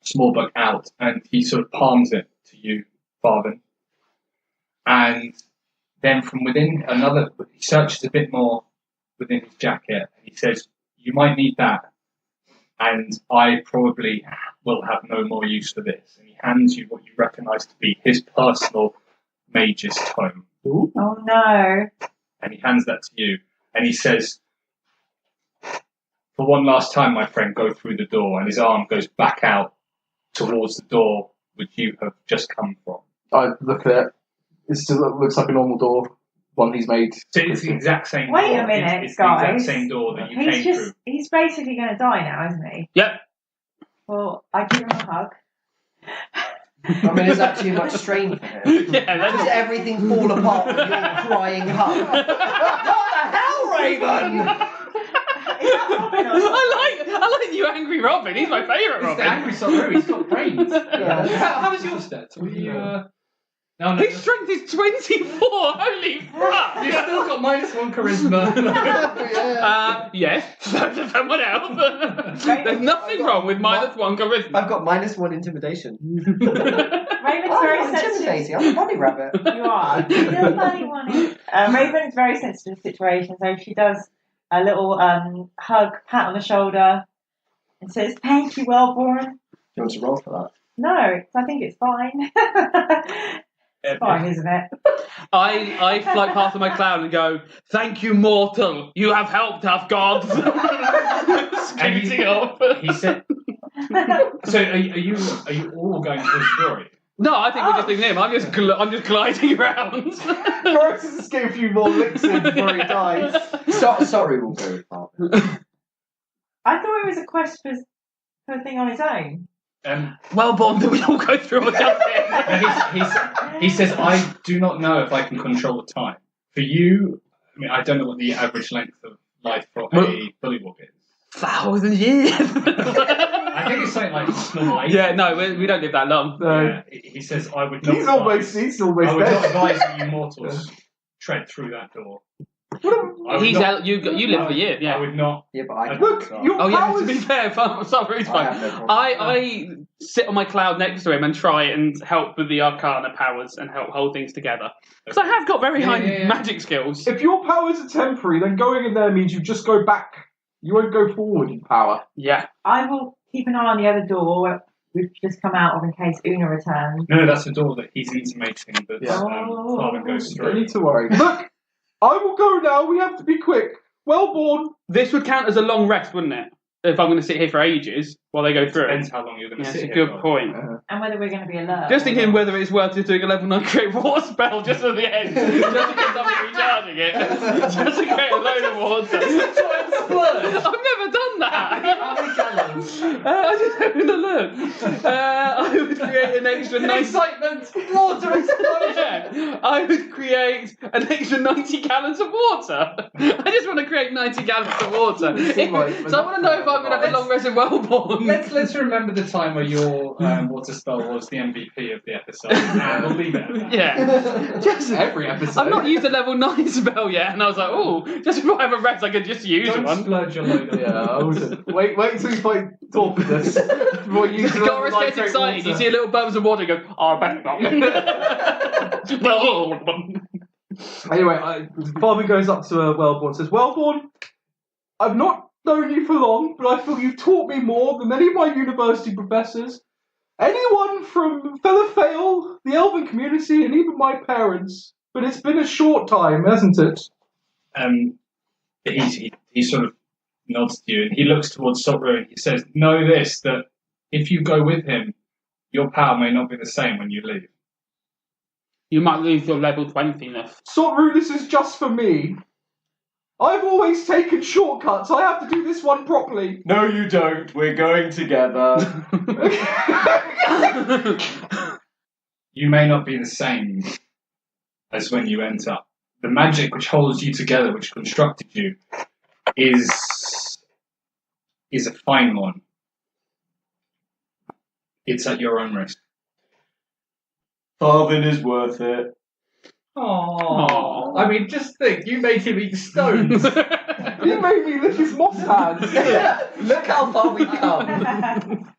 small book out, and he sort of palms it to you, Farven. And then from within he searches a bit more within his jacket, and he says, "You might need that, and I probably will have no more use for this." And he hands you what you recognise to be his personal mage's tome. Oh, no. And he hands that to you, and he says, "For one last time, my friend, go through the door." And his arm goes back out towards the door which you have just come from. I look at it. It still looks like a normal door, one he's made. So it's the exact same Wait door. a minute, it's guys. the exact same door that you came through. He's basically going to die now, isn't he? Yep. Well, I give him a hug. I mean, it's actually much strain for him. Yeah, Does everything fall apart with your crying hug? What the hell, Raven? Is that Robin or something? I like you, angry Robin. He's my favourite It's the Robin. angry Sorrow. He's got brains. Yeah. How was your stats? Were you? No, His strength is 24. Holy fuck! You've still got -1 charisma. Yes. So does someone else. There's nothing wrong with -1 charisma. I've got -1 intimidation. Raven's I'm very not sensitive. intimidating. I'm a bunny rabbit. You are. You're a funny one. Raven's very sensitive to the situation, so she does a little hug, pat on the shoulder, and says, "Thank you, Wellborn." Do you want to roll for that? No, I think it's fine. It's fine, isn't it? I fly past on my cloud and go, "Thank you, mortal. You have helped us, gods." Scooting off. He said. So are you all going to the story? No, I think we're just doing him. I'm just gliding around. Boris is just getting a few more licks in before he dies. Sorry, we'll go with Farven. I thought it was a quest for a thing on his own. Well, Bond, do we all go through or jump in? He says, "I do not know if I can control the time. For you, I mean, I don't know what the average length of life for a bullywog is. 1,000 years. I think it's something like normal age. Yeah, no, we don't live that long. Yeah, he says, "I would not. He's almost I would not dead. advise that you mortals tread through that door. You live for a year, yeah. I would not. Yeah, but I Look, your Oh yeah, powers. to be fair, sorry, it's I fine. have no problem. I sit on my cloud next to him and try and help with the Arcana powers and help hold things together. Because I have got very high magic skills. If your powers are temporary, then going in there means you just go back. You won't go forward in power. Yeah. I will keep an eye on the other door we've just come out of in case Una returns. No, that's the door that he's intimating that Yeah. Farven goes Don't through. need to worry. Look, I will go now. We have to be quick. Wellborn. This would count as a long rest, wouldn't it? If I'm going to sit here for ages while they go through. Depends how long you're going to Yeah, sit it's a here good for. point. And whether we're going to be alert. Just thinking whether it's worth just doing a level 9 create water spell just at the end. Just to get something recharging it. Just to create a load of water. I've never done that. How many gallons? I just having a look. I would create an extra 90... Excitement! Water explosion! Yeah, I would create an extra 90 gallons of water. I just want to create 90 gallons of water. So I want to know if I'm going to have a long rest in Wellborn. Let's remember the time where your water spell was the MVP of the episode, and we'll leave it at that. Yeah. Just Every episode. I've not used a level 9 spell yet, and I was like, oh, just before I have a rest, I could just use Don't one. splurge your load on Yeah, I wouldn't. Wait till you fight Torpidus. Before you use Doris gets excited, you see a little bubbles of water and go, oh, I better not. No. Anyway, Farven goes up to Wellborn and says, Wellborn, I've not known you for long, but I feel you've taught me more than any of my university professors, anyone from Felafale, the Elven community, and even my parents. But it's been a short time, hasn't it? He sort of nods to you, and he looks towards Sotru and he says, know this, that if you go with him, your power may not be the same when you leave. You might lose your level 20-ness. Sotru, this is just for me. I've always taken shortcuts. I have to do this one properly. No, you don't. We're going together. You may not be the same as when you enter. The magic which holds you together, which constructed you, is a fine one. It's at your own risk. Farven is worth it. Aww. I mean, just think, you made him eat stones. You made me lick his moss hands. Look how far we've come.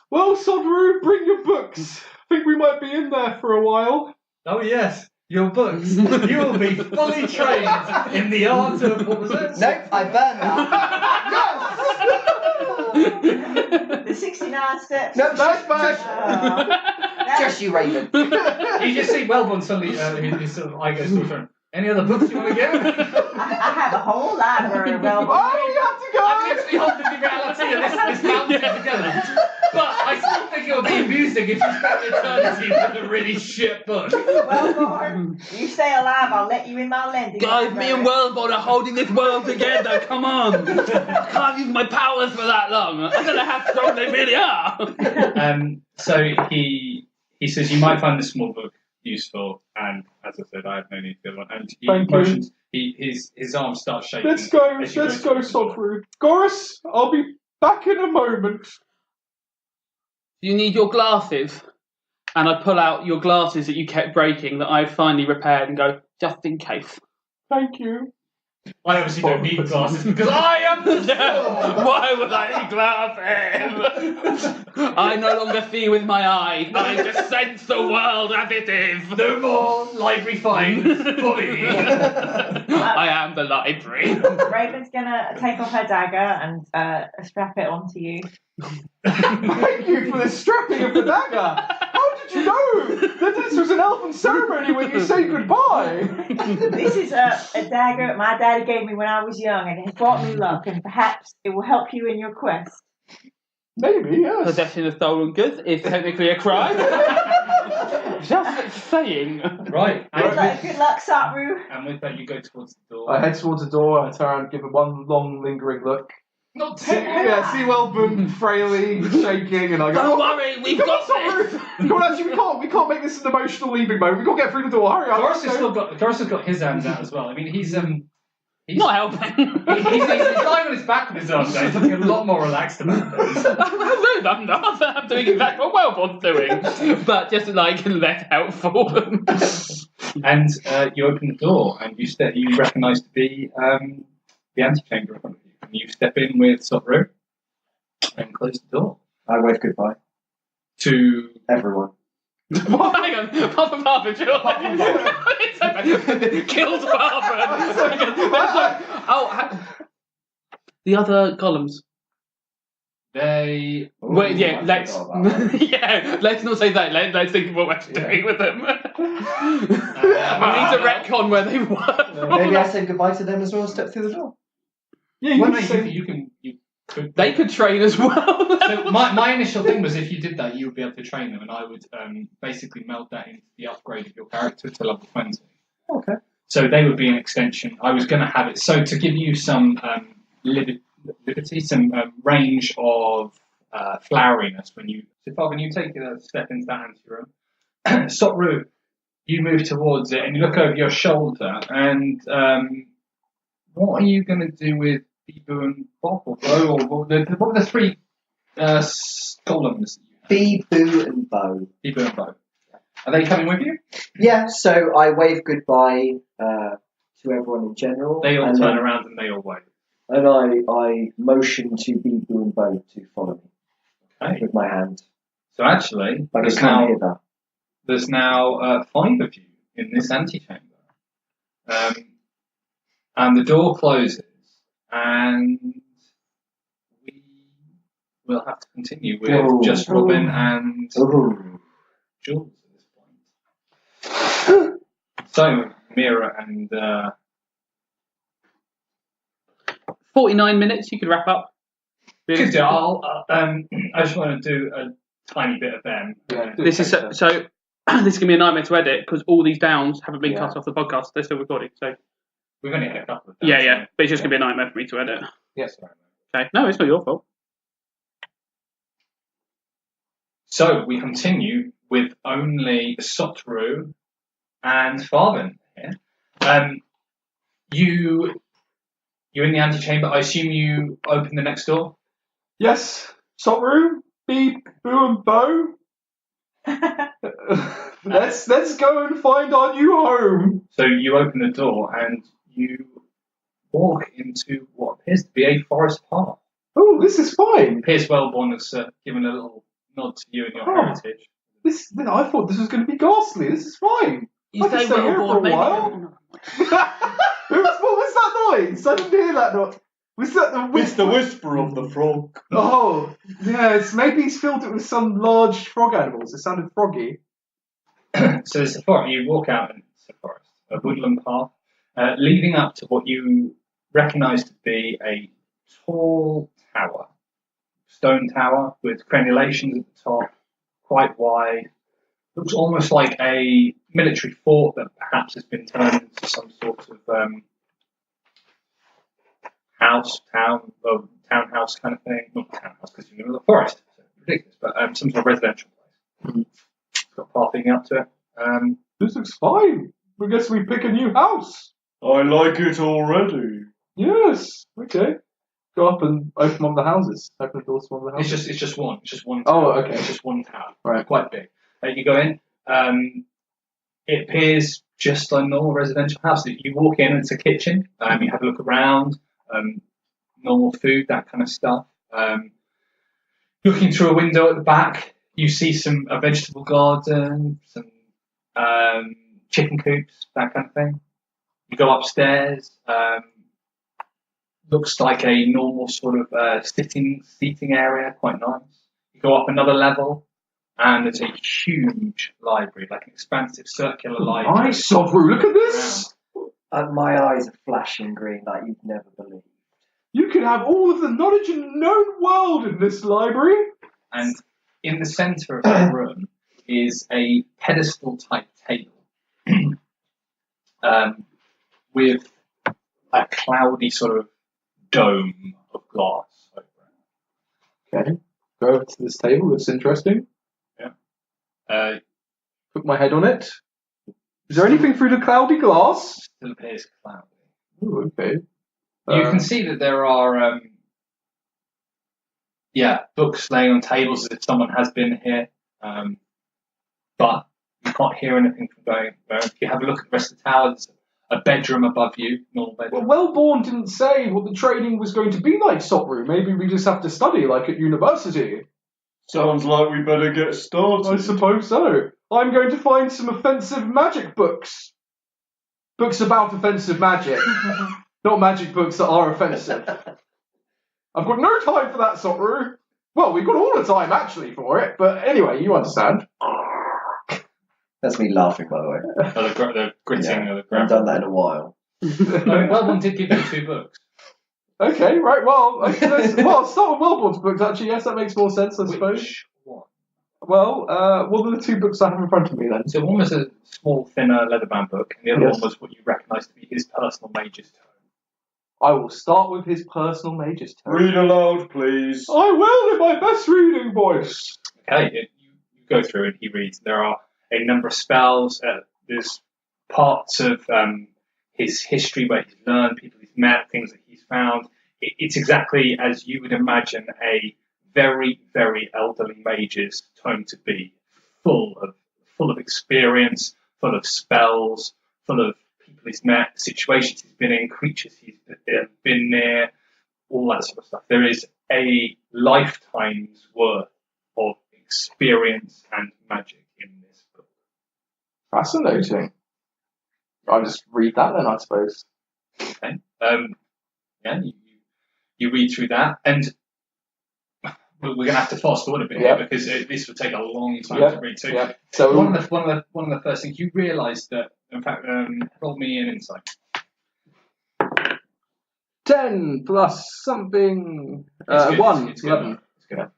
Well, Sotru, bring your books. Think we might be in there for a while. Oh yes, your books. You will be fully trained in the art of, what was it? Nope, I burned that. The 69 steps. No, that's bad. Just you, Raven. You just see Wellborn suddenly, his sort of eye goes to turn. Any other books you want to give? I have a whole library of Wellborn. Oh, you have to go! I'm literally holding the reality of this mountain together. But I still think it would be amusing if you spent eternity with a really shit book. Wellborn, you stay alive, I'll let you in my lending. Guys, me and Wellborn are holding this world together, come on! I can't use my powers for that long. I don't know how strong they really are. So he says you might find this small book useful, and as I said, I have no need for one. And he Thank you. motions, his arm starts shaking. Let's go, as you let's go, towards the door. Sotru. Goris, I'll be back in a moment. You need your glasses. And I pull out your glasses that you kept breaking that I've finally repaired and go, just in case. Thank you. I obviously don't need glasses because I am the sword. Why would I need glasses? I no longer see with my eyes. I just sense the world as it is. No more library fines for me. I am the library. Raven's gonna take off her dagger and strap it onto you. Thank you for the strapping of the dagger. How did you know that this was an elfin ceremony when you say goodbye? This is a dagger my daddy gave me when I was young, and it has brought me luck, and perhaps it will help you in your quest. Maybe, yes. Possession of stolen goods is technically a crime. Just saying. Right. Good luck, Sotru. And with that, you go towards the door. I head towards the door, I turn and give it one long lingering look. Not See Wellborn frailly shaking, and I go, Don't worry, we've come got on, this. Sotru. Come on, actually, we can't make this an emotional leaving moment. We've got to get through the door. Hurry up. Doris has got his hands out as well. I mean, he's Not helping. he's lying on his back with his arms out. He's looking a lot more relaxed about this. I'm not. I'm doing exactly what Wellborn's doing. But just like less helpful. And you open the door, and you recognise to be the antechamber in front of you. And you step in with Sotru and close the door. I wave goodbye To everyone. Hang on, Papa Farven, kills Farven. The other golems. they. Wait, yeah, I let's forgot about that. let's not say that. Let's think of what we're actually doing with them. We need to retcon where they were. Maybe I say goodbye to them as well and step through the door. Yeah, you Well, could no, say... you could. They could train as well. So my initial thing was if you did that, you would be able to train them, and I would basically meld that into the upgrade of your character to level 20. Okay. So they would be an extension. I was going to have it so to give you some liberty, some range of floweriness when you. So far, when you take a step into that anteroom, Sotru, you move towards it and you look over your shoulder, and what are you going to do with Bibu and Bob or Bo, or what were the three golems? Bibu and Bo. Bibu and Bo. Are they coming with you? Yeah, so I wave goodbye to everyone in general. They all and turn then- around and they all wave. And I motion to Bibu and Bo to follow me Okay. with my hand. So actually, But I can't hear that. there's now 5 of you in this antechamber. And the door closes, and we will have to continue with Whoa. just Robin and Ooh. Jules at this point. So, Mira and 49 minutes, you could wrap up. could do. I just want to do a tiny bit of them. Yeah, This is so. This is gonna be a nightmare to edit because all these downs haven't been Yeah. cut off the podcast. They're still recording. So We've only had a couple of them. yeah. But it's just gonna be a nightmare for me to edit. Yes. Okay. No, it's not your fault. So we continue with only Sotru and Farven here. You're in the antechamber. I assume you open the next door. Yes, Sotru, Bibu and Bo. Let's go and find our new home. So you open the door and you walk into what appears to be a forest path. Oh, this is fine. Piers Wellborn has given a little nod to you and your Oh. heritage. I thought this was going to be ghastly. This is fine. I can stay here for a while. What was that noise? I didn't hear that noise. Was that the whisper? whisper of the frog. Oh, yeah. Maybe he's filled it with some large frog animals. It sounded froggy. So it's a forest. You walk out and it's a forest, a woodland path, leading up to what you recognise to be a tall tower, stone tower with crenulations at the top, quite wide. Looks almost like a military fort that perhaps has been turned into some sort of townhouse kind of thing. Not townhouse because you're in the forest, so ridiculous, but some sort of residential place. It's got a path leading up to it. This looks fine. I guess we pick a new house. I like it already. Yes. Okay. Go up and open one of the houses. Open the doors to one of the houses. It's just one. It's just one. Oh, tower. okay. It's just one tower. Right. Quite big. You go in. It appears just like a normal residential house. You walk in, it's a kitchen. You have a look around. Normal food, that kind of stuff. Looking through a window at the back, you see a vegetable garden, some chicken coops, that kind of thing. You go upstairs. Looks like a normal sort of seating area, quite nice. You go up another level, and there's a huge library, like an expansive circular library. Nice, Sotru. Look at this. My eyes are flashing green like you'd never believe. You can have all of the knowledge in the known world in this library. And in the centre of the room is a pedestal-type table with a cloudy sort of dome of glass over it. Okay. Go over to this table. Looks interesting. Put my head on it. Is there anything through the cloudy glass? Still appears cloudy. Ooh, okay. You can see that there are, books laying on tables as if someone has been here, but you can't hear anything from going there. If you have a look at the rest of the tower, there's a bedroom above you, normal bedroom. Well, Wellborn didn't say what the training was going to be like, Sotru. Maybe we just have to study like at university. Sounds like we better get started. I suppose so. I'm going to find some offensive magic books. Books about offensive magic. Not magic books that are offensive. I've got no time for that, Sotru. Well, we've got all the time, actually, for it. But anyway, you understand. That's me laughing, by the way. The gritting of the I haven't ground. done that in a while. Well, one did give you 2 books. Okay, right. Well, I'll start with Wellborn's books. Actually, yes, that makes more sense, I suppose. Which one? Well, what are the two books I have in front of me then? So one was a small, thinner leather-bound book, and the other Yes. one was what you recognise to be his personal mage's tome. I will start with his personal mage's tome. Read aloud, please. I will in my best reading voice. Okay, you go through and he reads. There are a number of spells. There's parts of his history where he's learned, people he's met, things that he's found. It's exactly as you would imagine a very, very elderly mage's tome to be, full of experience, full of spells, full of people he's met, situations he's been in, creatures he's been near, all that sort of stuff. There is a lifetime's worth of experience and magic in this book. Fascinating. I'll just read that then, I suppose. Okay. Yeah, you read through that, and we're going to have to fast forward a bit here because this would take a long time to read. So one of the first things you realise that, in fact, roll me an insight. 10 plus something. It's good, 1. it's good. 11. It's good.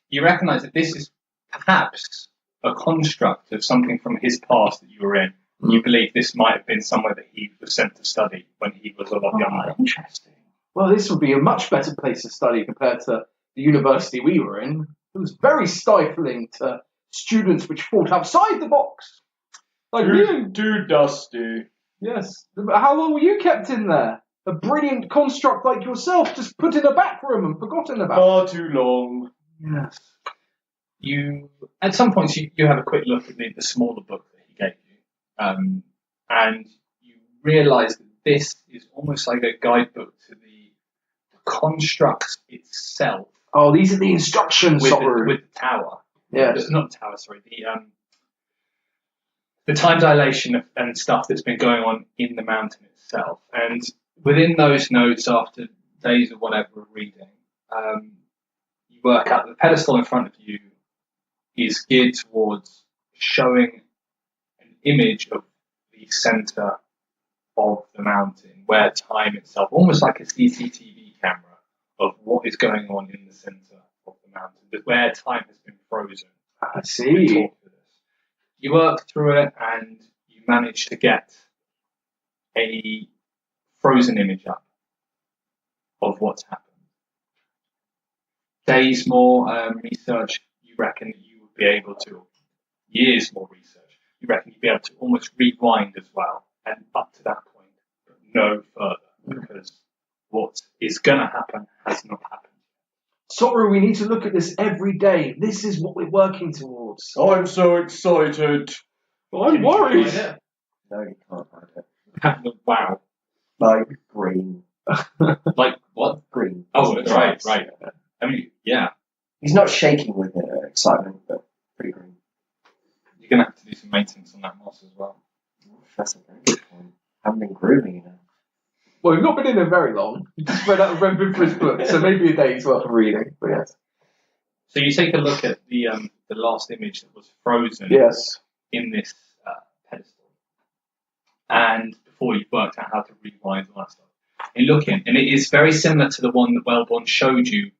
You recognise that this is perhaps a construct of something from his past that you were in. You believe this might have been somewhere that he was sent to study when he was a lot younger. Interesting. Well, this would be a much better place to study compared to the university we were in. It was very stifling to students which thought outside the box. Like me and... Too dusty. Yes. How long were you kept in there? A brilliant construct like yourself just put in a back room and forgotten about. Far too long. Yes. You, at some points, you have a quick look at the smaller book that he gave you, and you realise that this is almost like a guidebook to the construct itself. Oh, these are the instructions, with Soru. the tower. Yes. Not the tower, sorry. The time dilation and stuff that's been going on in the mountain itself. And within those notes, after days or whatever of reading, you work out that the pedestal in front of you is geared towards showing an image of the centre of the mountain, where time itself, almost like a CCTV camera of what is going on in the centre of the mountain, but where time has been frozen. I see. You work through it and you manage to get a frozen image up of what's happened. Days more research, you reckon that you would be able to, years more research, you reckon you'd be able to almost rewind as well, and up to that point, but no further, because what is going to happen has not happened. Soru, we need to look at this every day. This is what we're working towards. I'm so excited. I'm worried. No, you can't hide it. Wow. Like green. Like what? Green. Oh, right. I mean, yeah. He's not shaking with excitement, but pretty green. You're going to have to do some maintenance on that moss as well. That's a very good point. Haven't been grooming enough. Well, we've not been in there very long. We just read out for his book, so maybe a day's worth of reading. But yes. So you take a look at the last image that was frozen Yes. in this pedestal, and before you've worked out how to rewind all that stuff, you look in, and it is very similar to the one that Wellborn showed you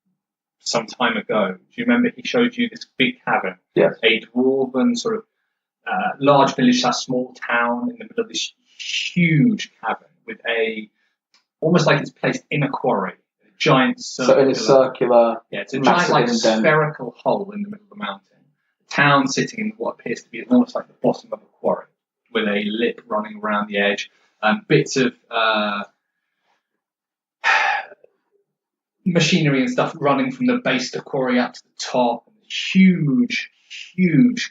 some time ago. Do you remember he showed you this big cavern? Yes. A dwarven sort of large village, a small town in the middle of this huge cavern with almost like it's placed in a quarry, a giant circular. So in a circular. Yeah, it's a giant like indent. spherical hole in the middle of the mountain. A town sitting in what appears to be almost like the bottom of a quarry, with a lip running around the edge, bits of machinery and stuff running from the base of the quarry up to the top, and huge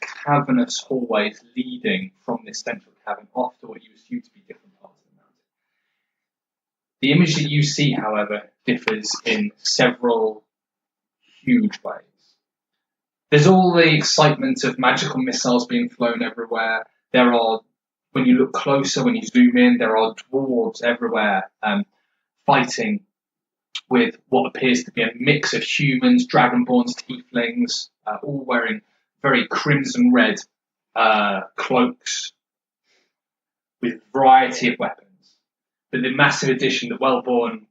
cavernous hallways leading from this central cavern off to what you assume to be different parts of the mountain. The image that you see, however, differs in several huge ways. There's all the excitement of magical missiles being flown everywhere. There are, when you look closer, when you zoom in, there are dwarves everywhere fighting with what appears to be a mix of humans, dragonborns, tieflings, all wearing very crimson red cloaks with variety of weapons. But the massive addition that Wellborn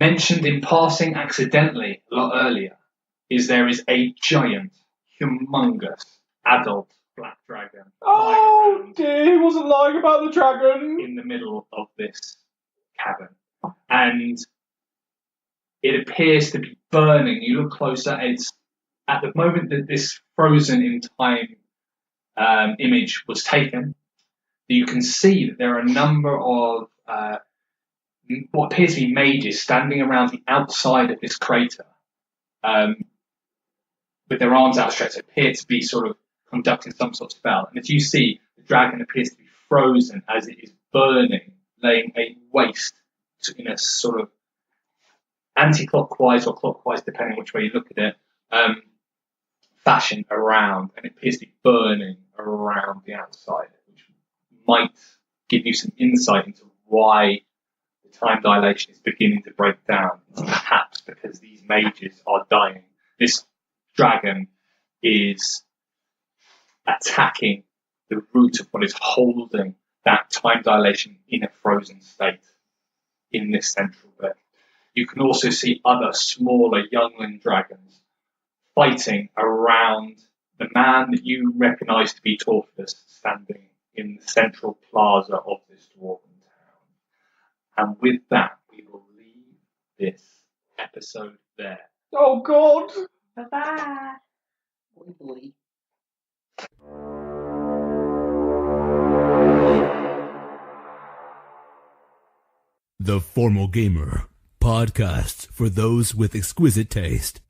mentioned in passing accidentally a lot earlier is there is a giant, humongous adult black dragon Oh lying dear, he wasn't lying about the dragon. in the middle of this cavern. And it appears to be burning. You look closer, it's at the moment that this frozen in time image was taken, you can see that there are a number of what appears to be mages standing around the outside of this crater with their arms outstretched, appear to be sort of conducting some sort of spell. And as you see, the dragon appears to be frozen as it is burning, laying a waste in a sort of anti-clockwise or clockwise, depending which way you look at it, fashion around, and it appears to be burning around the outside, which might give you some insight into why the time dilation is beginning to break down. It's perhaps because these mages are dying. This dragon is attacking the root of what is holding that time dilation in a frozen state in this central bit. You can also see other smaller youngling dragons fighting around the man that you recognise to be Torfus, standing in the central plaza of this dwarven town. And with that, we will leave this episode there. Oh God. Bye-bye. The Formal Gamer, podcasts for those with exquisite taste.